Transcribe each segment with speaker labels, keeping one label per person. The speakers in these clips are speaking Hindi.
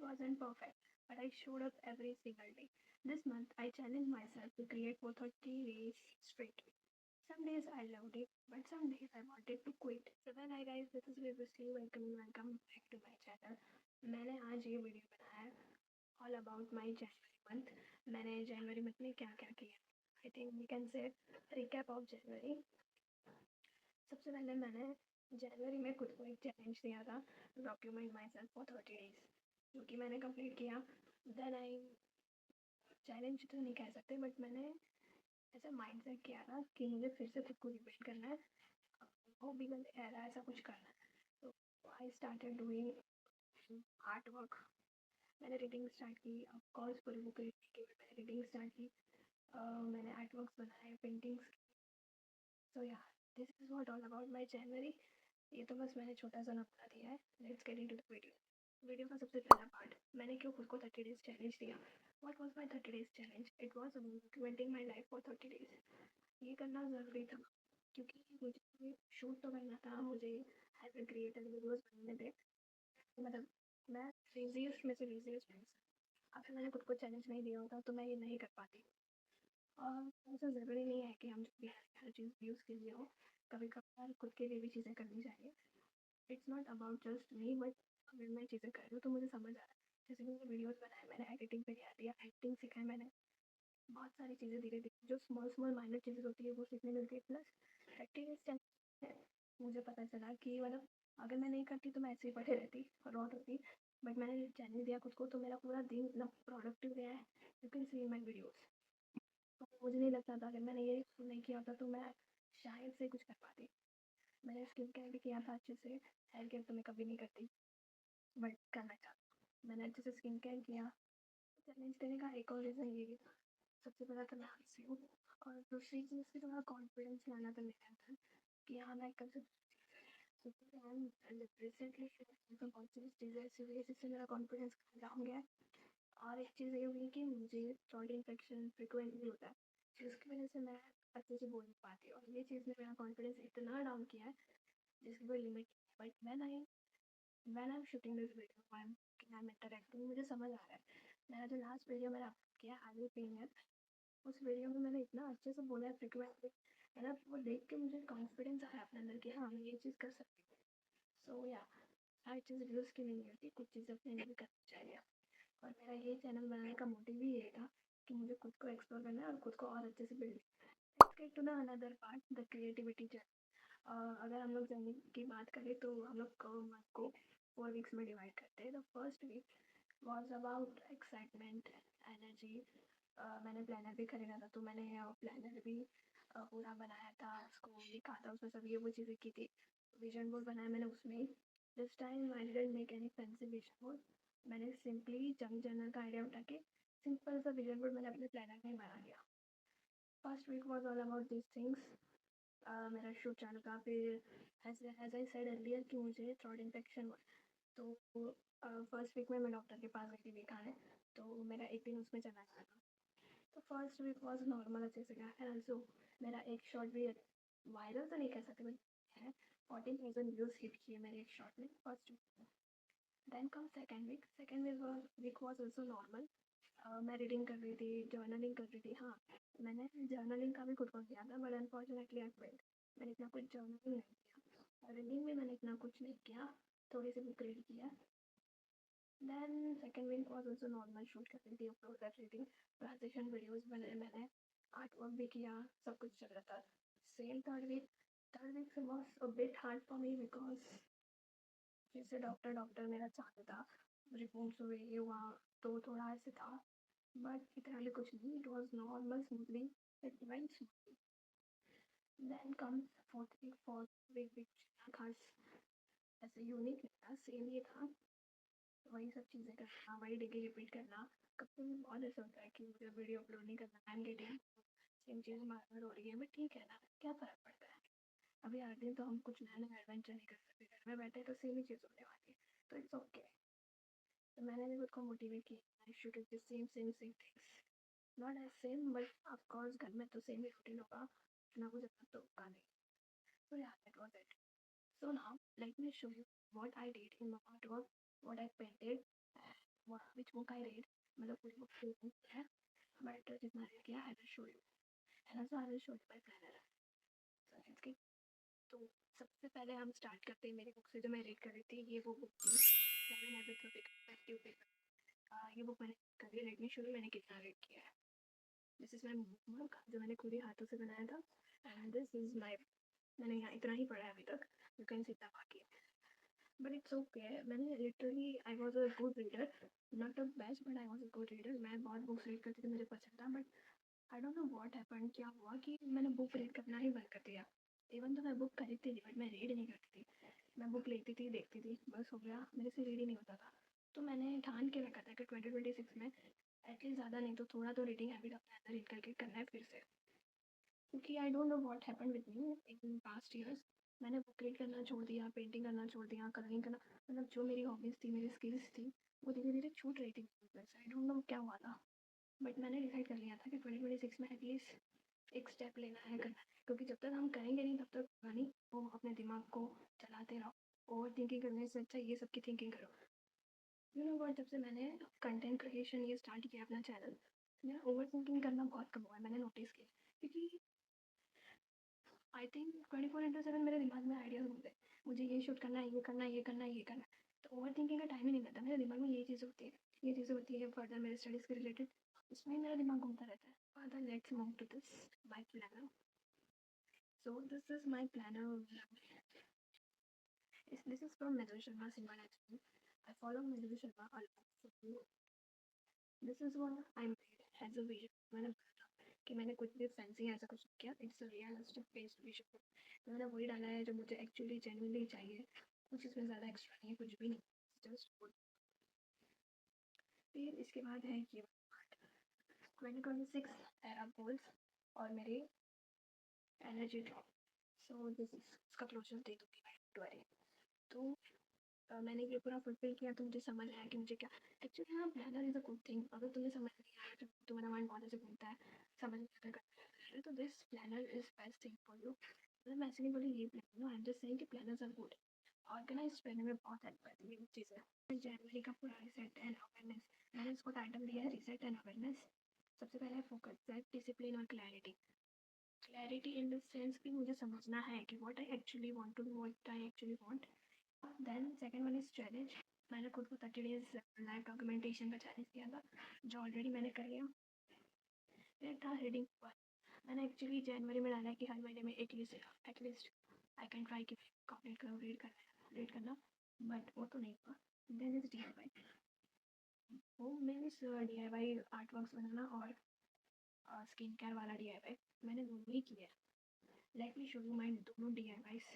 Speaker 1: wasn't perfect, but I showed up every single day. This month, I challenged myself to create for 30 days straight. Some days I loved it, but some days I wanted to quit. So well, hi guys, this is Vivusli. Welcome back to my channel. मैंने आज ये वीडियो बनाया है all about my January month. मैंने जनवरी मंथ में क्या क्या किया. I think we can say recap of January. सबसे पहले मैंने जनवरी में खुद को एक चैलेंज दिया था, document my self for 30 days, जो कि मैंने कंप्लीट किया. देन आई चैलेंज तो नहीं कह सकते, बट मैंने ऐसा माइंड सेट किया था कि मुझे फिर से खुद को रिपीट करना है, हॉबी का एरा ऐसा कुछ करना है. तो I started doing art work. मैंने रीडिंग स्टार्ट की. ऑफकोर्स पूरी बुक रीड की, बट मैंने रीडिंग स्टार्ट की. मैंने आर्ट वर्क्स बनाए, paintings. So ya, this is what all about my January. ये तो बस मैंने छोटा सा नमूना दिया है. Let's get into the video. Video का सबसे पहला पार्ट, मैंने क्यों खुद को 30 डेज चैलेंज दिया. What was my 30 days challenge. It was documenting my life for 30 days. ये करना ज़रूरी था क्योंकि मुझे शूट तो करना था, मुझे एज ए क्रिएटर वीडियोस बनाने थे. मतलब मैं लेज़ीएस्ट में से लेज़ीएस्ट पर्सन. अगर मैंने खुद को चैलेंज नहीं दिया होता तो मैं ये नहीं कर पाती. और ऐसा ज़रूरी नहीं है कि हम जो भी हर चीज़ व्यूज़ के लिए हो. कभी कभार खुद के लिए भी चीज़ें करनी चाहिए. It's not about just me, but अगर मैं चीज़ें कर रही हूँ तो मुझे समझ आ रहा है. जैसे कि मैंने वीडियोस बनाए, मैंने एडिटिंग पे ध्यान दिया, एक्टिंग सीखा है मैंने. बहुत सारी चीज़ें धीरे धीरे जो स्मॉल स्मॉल माइनर चीज़ें होती है वो सीखने मिलती है. प्लस प्रैक्टिस मुझे पता चला कि मतलब अगर मैं नहीं करती तो मैं ऐसे ही पढ़े रहती और रॉट होती. बट मैंने चैलेंज दिया खुद को तो मेरा पूरा दिन इतना प्रोडक्टिव गया है. You can see my videos. तो मुझे नहीं लगता था अगर मैंने ये नहीं किया होता तो मैं शायद से कुछ कर पाती. मैंने स्किन केयर भी किया था अच्छे से. हेयर केयर तो मैं कभी नहीं करती, बट करना चाहती हूँ. मैंने अच्छे से स्किन केयर किया. चैलेंज देने का एक और रीज़न ये भी था. सबसे पहला तो मैं हंसी हूँ, और दूसरी चीज़ की थोड़ा कॉन्फिडेंस लाना था मेरे अंदर कि हाँ मैं कर सकती हूँ. रिसेंटली बहुत सी चीज़ें ऐसी हुई है जिससे मेरा कॉन्फिडेंस डाउन गया है. और एक चीज़ ये हुई कि मुझे थ्रोट इन्फेक्शन फ्रिक्वेंटली होता है, जिसकी वजह से मैं अच्छे से बोल नहीं पाती. और ये चीज़ ने मेरा कॉन्फिडेंस इतना डाउन किया है जिसकी कोई limit. But when I'm shooting this video, I'm interacting, मुझे समझ आ रहा है. मेरा जो लास्ट वीडियो मैंने अपलोड किया आई विल पेन, उस वीडियो में मैंने इतना अच्छे से बोला है फ्रिक्वेंटली. मतलब वो देख के मुझे कॉन्फिडेंस आया अपने अंदर कि हाँ मैं ये चीज़ कर सकती हूँ. सो या, हर चीज़ व्यूज़ की नहीं होती, कुछ चीज़ें अपने लिए भी करनी चाहिए. और मेरा ये चैनल बनाने का मोटिव ही ये था कि मुझे खुद को एक्सप्लोर करना है और खुद को और अच्छे से build. Let's get to the another part, the creativity. अगर हम लोग जर्नी की बात करें तो हम लोग मंथ को 4 वीक्स में डिवाइड करते हैं. The first week was about excitement, energy. मैंने प्लानर भी खरीदा था तो मैंने प्लानर भी पूरा बनाया था, उसको लिखा था, उसमें सब ये वो चीज़ें की थी. विजन बोर्ड बनाया मैंने उसमें. This time I didn't make any fancy vision board. मैंने सिंपली जंग जर्नल का आइडिया उठा के सिंपल सा विजन बोर्ड मैंने अपने प्लानर में ही बना दिया. First week was all about this things. मेरा शूट चालू था. फिर एज आई सेड अर्लियर कि मुझे थ्रोट इन्फेक्शन हुआ. तो फर्स्ट वीक में मैं डॉक्टर के पास गई थी दिखाने. तो मेरा एक दिन उसमें चला गया था. तो फर्स्ट वीक वॉज नॉर्मल, अच्छे से गया. एंड ऑल्सो मेरा एक शॉर्ट भी वायरल तो नहीं कह सकते बट है. 14,000 व्यूज़ हिट किए मेरे एक शॉर्ट ने first week. Then come second week was also normal. मैं रीडिंग कर रही थी, जर्नलिंग कर रही थी. हाँ, मैंने जर्नलिंग का भी खुद को किया था, बट अनफॉर्चुनेटली आई फेल्ड. मैंने इतना कुछ जर्नलिंग नहीं किया. रीडिंग में मैंने इतना कुछ नहीं किया, थोड़ी सी बुक रीड किया. Then second week was also normal. Shoot कर रही थी, अपलोड कर रही थी, ट्रांजेक्शन वीडियोज़ बनाए मैंने, आर्ट वर्क भी किया, सब कुछ चल रहा था. Same third week was a bit hard for me because फिर से डॉक्टर डॉक्टर मेरा चाहता था. रिपोर्ट्स हुए, ये हुआ, तो थोड़ा ऐसे था. बट इतना भी कुछ नहीं, it was normal, smoothly. It went smoothly. Then comes fourth week which खास ऐसे यूनिक नहीं था, सेम ही था. वही सब चीज़ें करना, वही डेली रिपीट करना. कभी कभी बहुत ऐसा होता है कि मुझे वीडियो अपलोड नहीं करना, आई एम गेटिंग सेम चीज़ बार बार हो रही है. बट ठीक है ना, क्या फ़र्क पड़ता है. अभी हर दिन तो हम कुछ नया नया एडवेंचर नहीं कर सकते. घर में बैठे तो सेम ही चीज़ होने वाली है, तो इट्स ओके. तो मैंने भी खुद को मोटिवेट किया, I should do the same things. Not as same, but of course घर में तो सेम ही रूटीन होगा, इतना कुछ अलग तो होगा नहीं. So yeah, that was it. So now let me show you what I did in my artwork, what I painted, book I read, मतलब पूरी बुक नहीं है, बट जितना रीड किया आई विल शो यू, है ना। So I will show you my planner. So let's get. तो सबसे पहले हम स्टार्ट करते हैं मेरी बुक से जो मैं रीड कर रही थी। ये वो बुक थी, seven habits of effective people. ये बुक मैंने कभी रेड में शुरू मैंने कितना रीड किया है। दिस इज़ माई बुक जो मैंने खुद ही हाथों से बनाया था, एंड दिस इज़ माई, मैंने यहाँ इतना ही पढ़ा है अभी तक, यू कैन सी इतना बाकी है, बट इट्स ओके। मैंने literally, I was a good reader, not a best but I was a good reader. मैं बहुत बुक्स रीड करती थी, मुझे पसंद था, but I don't know what happened, क्या हुआ कि मैंने बुक रीड करना ही बंद कर दिया। इवन तो मैं बुक खरीदती थी बट मैं रीड नहीं करती थी। मैं बुक लेती थी, देखती थी, बस हो गया, मेरे से रीड ही नहीं होता था। तो मैंने ठान के रखा था कि 2026 में एटलीस्ट ज़्यादा नहीं तो थोड़ा तो रीडिंग हैबिट अपने अंदर इनकलकेट करना है फिर से, क्योंकि I don't know what happened with me in past years. मैंने बुक रीड करना छोड़ दिया, पेंटिंग करना छोड़ दिया, कलरिंग करना, मतलब जो मेरी हॉबीज़ थी, मेरी स्किल्स थी, वो धीरे धीरे छूट रही थी मेरे अंदर से। आई डोंट नो क्या हुआ था, बट मैंने डिसाइड कर लिया था कि 2026 में एटलीस्ट एक स्टेप लेना है, करना है, क्योंकि जब तक हम करेंगे नहीं तब तक होगा नहीं। वो अपने दिमाग को चलाते रहो, ओवर थिंकिंग करने से अच्छा ये सब की थिंकिंग करो। यू नो व्हाट, जब से मैंने कंटेंट क्रिएशन ये स्टार्ट किया अपना चैनल, मेरा ओवर थिंकिंग करना बहुत कम हुआ है, मैंने नोटिस किया। क्योंकि आई थिंक 24/7 मेरे दिमाग में आइडियाज़ घूमते हैं, मुझे ये शूट करना है, ये करना है, ये करना है, ये करना है। तो ओवर थिंकिंग का टाइम ही नहीं मिलता, मेरे दिमाग में ये चीज़ें होती है, ये चीज़ें होती है, फर्दर मेरे स्टडीज़ के रिलेटेड, उसमें ही मेरा दिमाग घूमता रहता है। Further let's move to this my planner. So this is my planner. This is from Madhu Sharma Simran actually. I follow Madhu Sharma a lot. So this is what I made as a vision. मैंने बोला था कि मैंने कुछ भी फैंसी ऐसा कुछ नहीं किया, it's a realistic based vision. मैंने वही डाला है जो मुझे एक्चुअली जेन्युइनली चाहिए, कुछ इसमें ज़्यादा एक्स्ट्रा नहीं है, कुछ भी नहीं, जस्ट गुड। फिर इसके बाद है ये 2026 एरा गोल्स और मेरे एनर्जी ड्रॉप। सो दिस इसका क्लोजर दे दूँगी मैं ट्वेरी। तो मैंने ये पूरा फुलफिल किया, तो मुझे समझ आया कि मुझे क्या एक्चुअली। हाँ, planner is a good thing, अगर तुम्हें समझ नहीं आया तो तुम्हारा माइंड बहुत ऐसे घूमता है, समझ नहीं आता करना है, तो this planner is best thing for you. मतलब मैं ऐसे नहीं बोली ये plan, no I am just saying कि प्लानर्स आर गुड। ऑर्गेनाइज करने में बहुत हेल्प करती है ये चीज़ें। जनवरी का पूरा रिसेट एंड अवेयरनेस, मैंने इसको टाइटल दिया है रिसेट एंड अवेयरनेस। सबसे पहले फोकस, सेल्फ डिसिप्लिन और clarity. Clarity in the sense कि मुझे समझना है कि what I actually want to do, what I actually want. Then second one is challenge. मैंने खुद को 30 डेज़ लाइव डॉक्यूमेंटेशन का चैलेंज दिया था, जो ऑलरेडी मैंने कर लिया। फिर था रीडिंग पर, मैंने एक्चुअली जनवरी में डाला है कि हर महीने में एटलीस्ट आई कैन ट्राई कि कंप्लीट करूँ रीड करना, बट वो तो नहीं हुआ। Then is DIY। वो मीन्स DIY आर्ट वर्क्स बनाना और स्किन केयर वाला DIY, मैंने दोनों ही किया है। Let me show you my दोनों DIYs।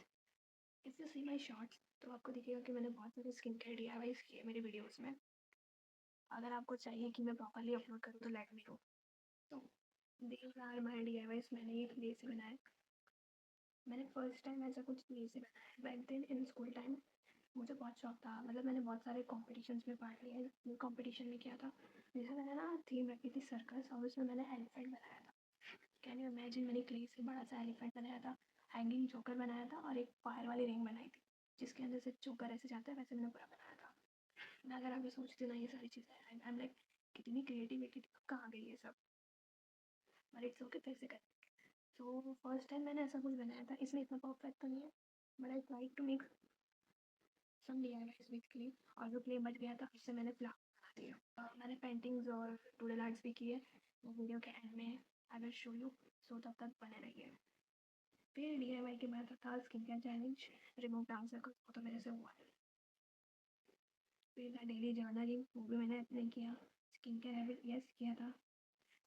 Speaker 1: If you see my shorts तो आपको दिखेगा कि मैंने बहुत सारे स्किन केयर DIYs किए मेरे वीडियोस में। अगर आपको चाहिए कि मैं प्रॉपरली अपलोड करूँ तो लेट मी नो। तो दीज आर माई DIYs, मैंने ये क्ले से बनाया। मैंने फर्स्ट टाइम ऐसा कुछ क्ले से बनाया back then in school time. मुझे बहुत शौक था, मतलब मैंने बहुत सारे कॉम्पिटिशन्स में पार्ट लिया है। कॉम्पिटिशन में किया था, जैसे मैंने ना थीम रखी थी सर्कस, और उसमें मैंने एलिफेंट बनाया था। कैन यू इमेजिन, मैंने क्ले से बड़ा सा एलिफेंट बनाया था, हैंगिंग चोकर बनाया था, और एक फायर वाली रिंग बनाई थी जिसके अंदर से चोकर ऐसे जाता है, वैसे मैंने पूरा बनाया था। मैं अगर आप ये सोचती ना ये सारी चीज़ें, आई एम लाइक कितनी क्रिएटिविटी कहाँ गई ये सब, बट इट्स ओके, फिर से कर। सो फर्स्ट टाइम मैंने ऐसा कुछ बनाया था, इसमें इतना परफेक्ट तो नहीं है, but I try to make some DIYs with clay. और जो क्ले बच गया था उससे मैंने फ्लावर बना दिया। मैंने पेंटिंग्स और डूडल आर्ट्स भी किए, वो वीडियो के एंड में आई विल शो यू, सो तब तक बने रहिए। फिर DIY के बाद था skin care challenge, remove dark circles, वो तो मेरे से हुआ है। फिर था डेली जर्नलिंग, वो भी मैंने नहीं किया। स्किन केयर हैबिट यस किया था।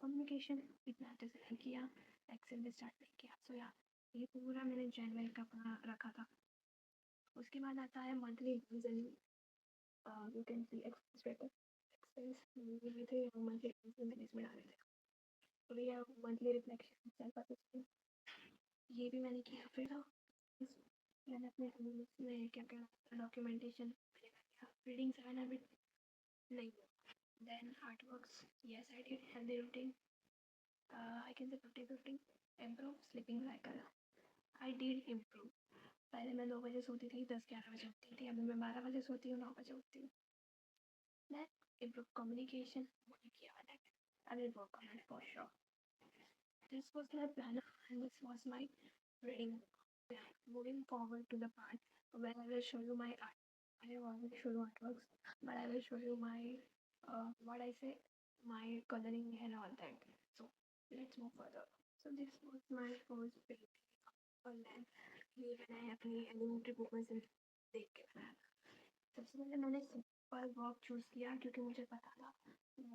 Speaker 1: कम्युनिकेशन इतना अच्छे से नहीं किया, एक्सेल भी स्टार्ट नहीं किया। सो या ये पूरा मैंने जनवरी का अपना रखा था। उसके बाद आता है monthly goals and you can see expense tracker. Expense लिए थे, मंथली गोल्स में मैंने इसमें डाले थे। तो भैया मंथली रिफ्लेक्शन, सेल्फ असेसमेंट, ये भी मैंने किया। फिर मैंने अपने रूल्स में क्या क्या डॉक्यूमेंटेशन मैंने किया। रीडिंग 7 हैबिट नहीं हुआ। Then art works, yes I did. Healthy routine, I can say 50-50। Improve sleeping cycle, I did improve. पहले मैं 2 बजे सोती थी, 10-11 बजे उठती थी, अभी मैं 12 बजे सोती हूँ, 9 बजे उठती हूँ। That improve communication. I will work on it for sure. This was my plan and this was my reading. Yeah. Moving forward to the part where I will show you my art. I have already show you artworks, but I will show you my what I say, my coloring and all that. So let's move further. So this was my first painting और मैं ये बनाया अपनी एलिमेंट्री बुक में से देख के बनाया था। सबसे पहले मैंने सिंपल वर्क चूज़ किया क्योंकि मुझे पता था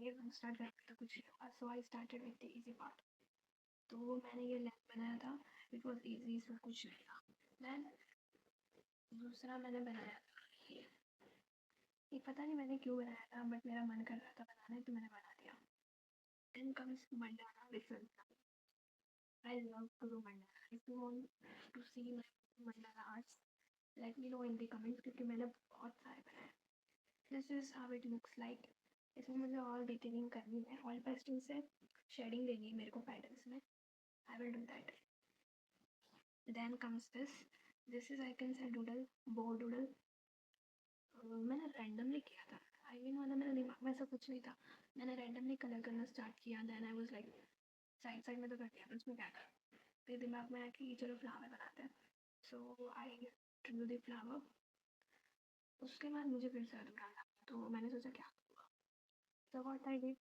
Speaker 1: ये स्टार्ट करना था कुछ, so I started with the easy part. तो मैंने ये लैम्प बनाया था, इट वॉज ईजी, इसमें कुछ नहीं था। देन दूसरा मैंने बनाया था ये पता नहीं मैंने क्यों बनाया था, बट मेरा मन कर रहा था बनाने तो मैंने बना दिया। Then comes mandala different. I love to do mandala. If you want to see my mandala arts, let me know in the comments क्योंकि मैंने बहुत सारे बनाए। This is how it looks like. इसमें मुझे और डिटेलिंग करनी है, ऑयल पेस्टल से शेडिंग देनी है मेरे को पैटर्न्स में। I will do that. Then comes this. This is I can say doodle, bow doodle. मैंने रैंडमली किया था। आई मीन मतलब मेरे दिमाग में ऐसा कुछ नहीं था, मैंने रैंडमली कलर करना स्टार्ट किया। Then I was like side side में तो कर दिया, उसमें क्या कर, फिर दिमाग में आया कि चलो फ्लावर बनाते हैं। सो आई ड्रू द फ्लावर। उसके बाद मुझे फिर से अधूरा लगा तो मैंने सोचा क्या करूँगा। So what I did,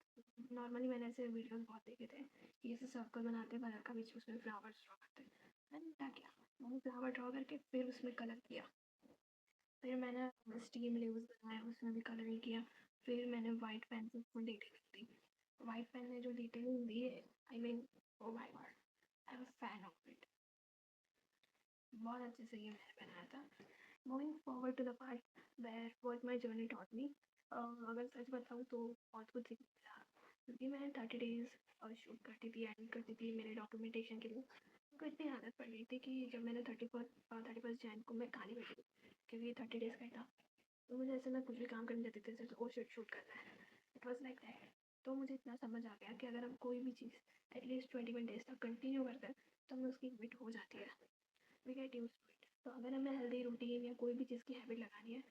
Speaker 1: normally मैंने ऐसे वीडियोस बहुत देखे थे कि ऐसे सर्कल बनाते हैं कलर का, बीच में उसमें फ्लावर्स ड्रॉ करते हैं। मैंने क्या किया, मैंने फ्लावर ड्रॉ करके फिर उसमें कलर किया। फिर मैंने स्टीम लीव्स बनाया, उसमें भी कलरिंग किया। फिर मैंने वाइट पेन से फुल डिटेलिंग दी। वाइट पेन ने जो डिटेलिंग दी है, I mean oh my god, I am fan of it. बहुत अच्छे से ये मैंने बनाया था। Moving forward to the part where what my journey taught me. अगर सच बताऊँ तो बहुत कुछ सीखने मिला क्योंकि मैं 30 डेज शूट करती थी, एडिट करती थी मेरे डॉक्यूमेंटेशन के लिए। तो इतनी आदत पड़ गई थी कि जब मैंने 31 जैन को मैं कहानी बैठी क्योंकि 30 डेज का ही था, तो मुझे ऐसे मैं कुछ भी काम करने जाती थी जैसे ओ शूट करना है, इट वॉज लाइक दैट। तो मुझे इतना समझ आ गया कि अगर हम कोई भी चीज़ एटलीस्ट 21 डेज तक कंटिन्यू करते हैं तो हमें उसकी हैबिट हो जाती है, we get use to it. तो अगर हमें हेल्दी रूटीन या कोई भी चीज़ की हैबिट लगानी है,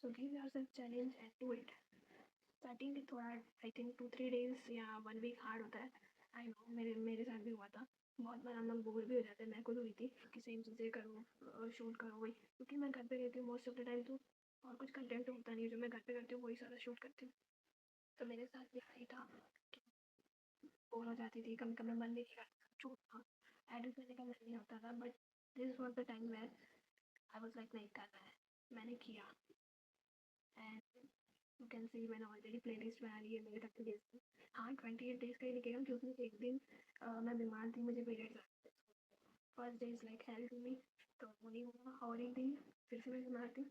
Speaker 1: so give yourself challenge and do it. Starting थोड़ा आई थिंक 2-3 डेज या 1 वीक हार्ड होता है, आई नो, मेरे मेरे साथ भी हुआ था। बहुत बार हम लोग बोर भी हो जाते हैं, मैं खुद हुई थी कि सेम चीज़ें करो शूट करो वही, क्योंकि मैं घर पे रहती हूँ मोस्ट ऑफ द टाइम, तो और कुछ कंटेंट होता नहीं है जो मैं घर पे करती हूँ वही सारा शूट करती हूँ। तो मेरे साथ भी यही था कि बोर हो जाती थी, कभी कभी मन भी नहीं करता शूट था, एडिट करने का मन नहीं होता था। But this was the time where I was like नहीं करना है, मैंने किया। एंड यू कैन सी मैंने ऑलरेडी प्ले लिस्ट बना ली है मेरे 30 डेज की। हाँ 28 डेज का ही निकलेगा क्योंकि एक दिन मैं बीमार थी, मुझे पीरियड्स आ रहे थे। First day is like health to me, तो वो नहीं हुआ। और एक दिन फिर से मैं बीमार थी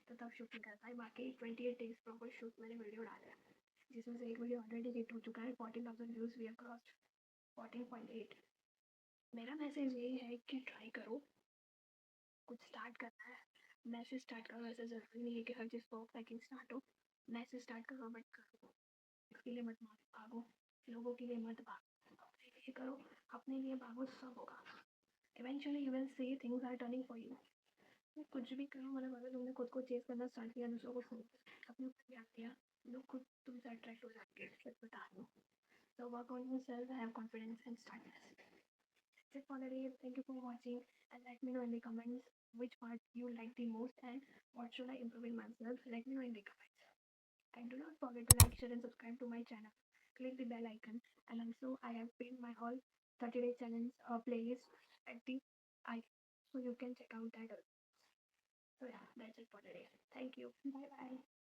Speaker 1: तो तब शूट नहीं कर पाई। बाकी 28 डेज प्रॉपर शूट मैंने वीडियो डाला है, जिसमें से एक वीडियो ऑलरेडी हिट हो चुका है, 14,000 व्यूज़ वी हैव क्रॉस्ड 14.8। मेरा मैसेज यही है कि ट्राई करो, कुछ स्टार्ट करना है, मैसेज स्टार्ट करो। ऐसा ज़रूरी नहीं है कि हर चीज़ परफेक्टली स्टार्ट हो, मैसेज स्टार्ट करो बट करो, इसके लिए मत भागो, लोगों के लिए मत भागो, अपने लिए करो, अपने लिए भागो, सब होगा। Eventually you will see things are turning for you. कुछ भी करो, मतलब अगर तुमने खुद को चेस करना स्टार्ट किया, दूसरों को अपने ऊपर ध्यान दिया, लोग खुद तुमसे अट्रैक्ट हो जाएंगे, सच बता रही हूँ। So work on yourself, have confidence and start this. That's it for the day. Thank you for watching and let me know in the comments which part you like the most and what should I improve in myself. Let me know in the comments. And do not forget to like, share and subscribe to my channel. Click the bell icon and also I have pinned my all 30-day challenge playlist at the icon so you can check out that. So yeah, that's it for today. Thank you. Bye bye.